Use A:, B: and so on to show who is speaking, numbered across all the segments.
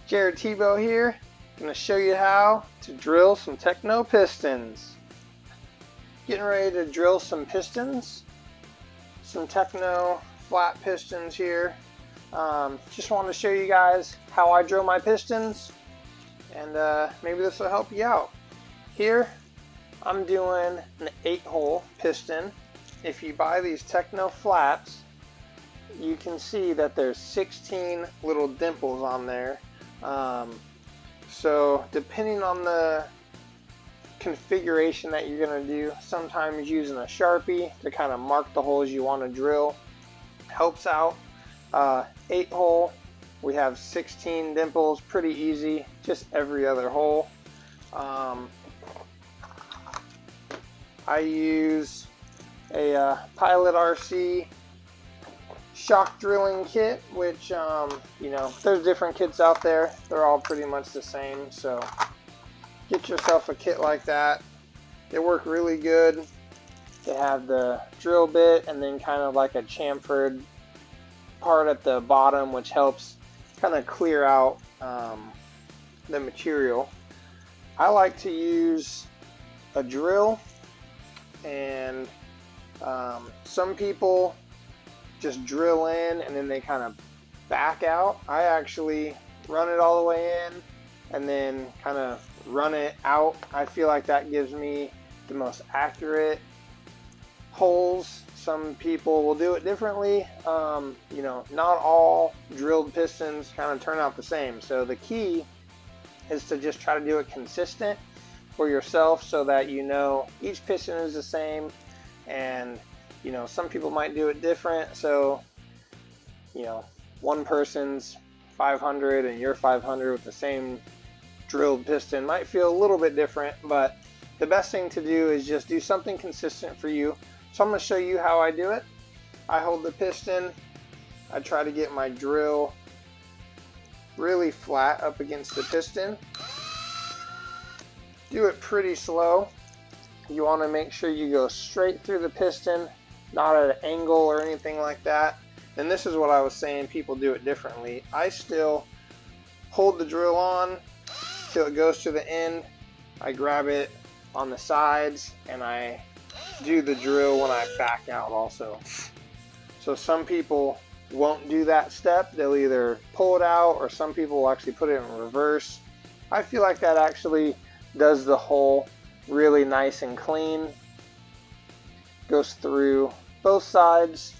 A: Jared Tebo here. Going to show you how to drill some Tekno pistons. Getting ready to drill some pistons, some Tekno flat pistons here. Just want to show you guys how I drill my pistons, and maybe this will help you out. Here I'm doing an 8-hole piston. If you buy these Tekno flats, you can see that there's 16 little dimples on there. So depending on the configuration that you're going to do, sometimes using a Sharpie to kind of mark the holes you want to drill helps out. 8-hole, we have 16 dimples, pretty easy, just every other hole. I use a Pilot RC shock drilling kit, which you know, there's different kits out there. They're all pretty much the same, so get yourself a kit like that. They work really good. They have the drill bit and then kind of like a chamfered part at the bottom, which helps kind of clear out the material. I like to use a drill, and some people just drill in and then they kind of back out. I actually run it all the way in and then kind of run it out. I feel like that gives me the most accurate holes. Some people will do it differently. You know, not all drilled pistons kind of turn out the same. So the key is to just try to do it consistent for yourself so that you know each piston is the same. And you know, some people might do it different. So, you know, one person's 500 and you're 500 with the same drilled piston might feel a little bit different, but the best thing to do is just do something consistent for you. So I'm going to show you how I do it. I hold the piston. I try to get my drill really flat up against the piston. Do it pretty slow. You want to make sure you go straight through the piston, not at an angle or anything like that. And this is what I was saying, people do it differently. I still hold the drill on till it goes to the end. I grab it on the sides and I do the drill when I back out also. So some people won't do that step. They'll either pull it out, or some people will actually put it in reverse. I feel like that actually does the hole really nice and clean. Goes through both sides.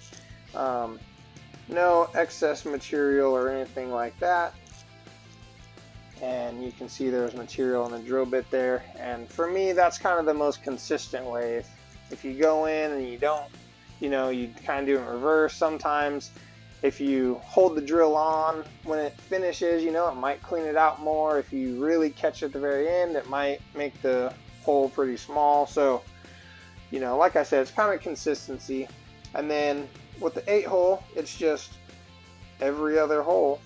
A: No excess material or anything like that. And you can see there's material in the drill bit there. And for me, that's kind of the most consistent way. If you go in and you don't, you know, you kind of do it in reverse. Sometimes if you hold the drill on when it finishes, you know, it might clean it out more. If you really catch it at the very end, it might make the hole pretty small. So, you know, like I said, it's kind of consistency. And then with the 8-hole, it's just every other hole.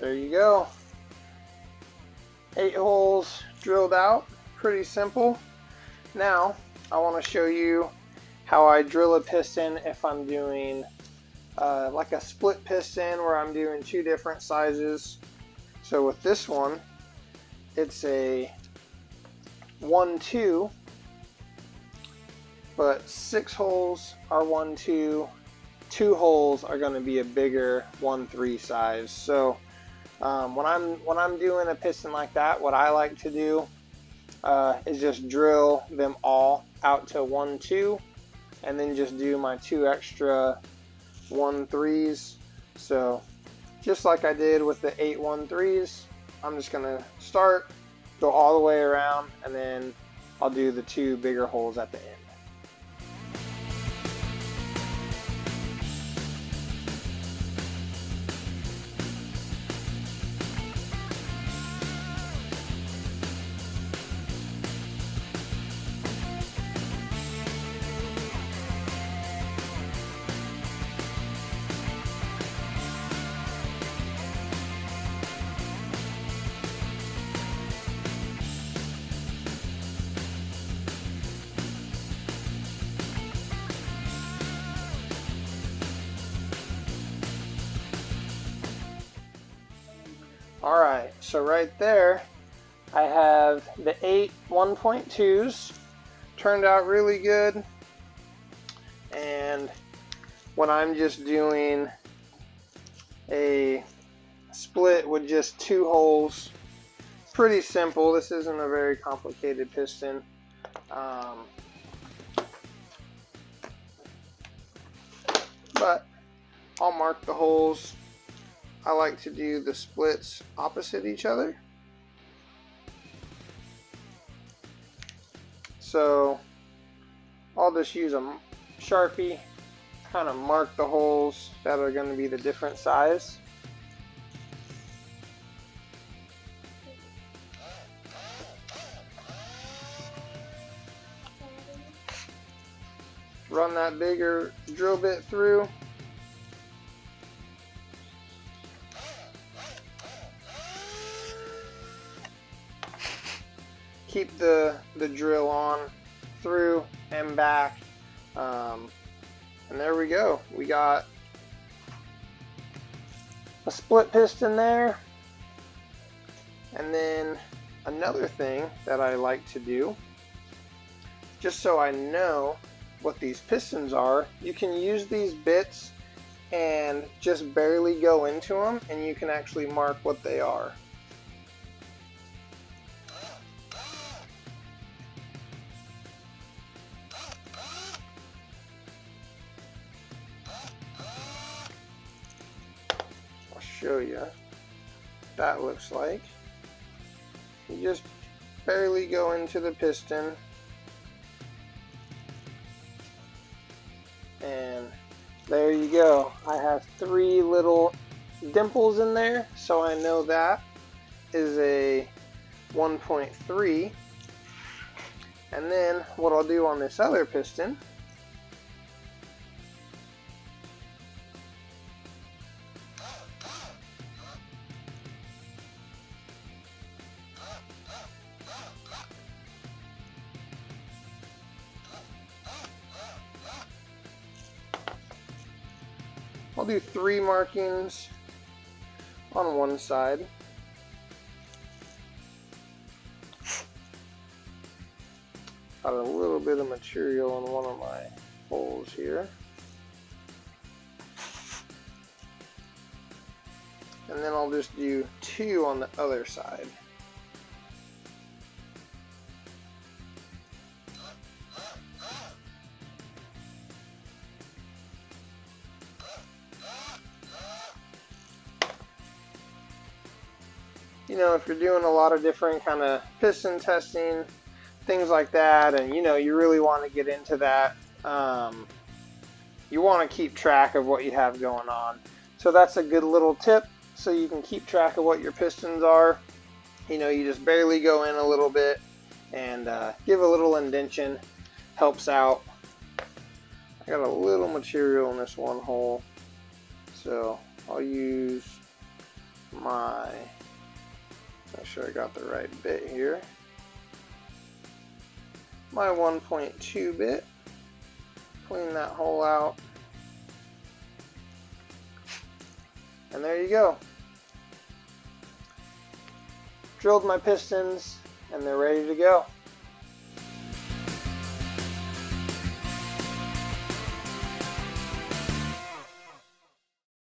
A: There you go. 8 holes drilled out. Pretty simple. Now I want to show you how I drill a piston if I'm doing like a split piston where I'm doing 2 different sizes. So with this one, it's a 1-2, but 6 holes are 1-2. 2 holes are going to be a bigger 1-3 size. So when I'm doing a piston like that, what I like to do is just drill them all out to 1-2, and then just do my 2 extra 1-3s. So just like I did with the 8 1-3s, I'm just gonna start, go all the way around, and then I'll do the 2 bigger holes at the end. Alright, so right there I have the 8 1.2s. Turned out really good. And when I'm just doing a split with just 2 holes, pretty simple. This isn't a very complicated piston. But I'll mark the holes. I like to do the splits opposite each other. So I'll just use a Sharpie, kind of mark the holes that are going to be the different size. Run that bigger drill bit through. Keep the drill on through and back. And there we go. We got a split piston there. And then another thing that I like to do, just so I know what these pistons are, you can use these bits and just barely go into them, and you can actually mark what they are. I'll show you what that looks like. You just barely go into the piston, and there you go. I have 3 little dimples in there, so I know that is a 1.3. And then what I'll do on this other piston, I'll do 3 markings on one side. Got a little bit of material in one of my holes here. And then I'll just do 2 on the other side. You know, if you're doing a lot of different kind of piston testing, things like that, and you know, you really want to get into that, you want to keep track of what you have going on. So that's a good little tip, so you can keep track of what your pistons are. You know, you just barely go in a little bit and give a little indentation, helps out. I got a little material in this one hole, so I'll use my, make sure I got the right bit here, my 1.2 bit, clean that hole out, and there you go. Drilled my pistons and they're ready to go.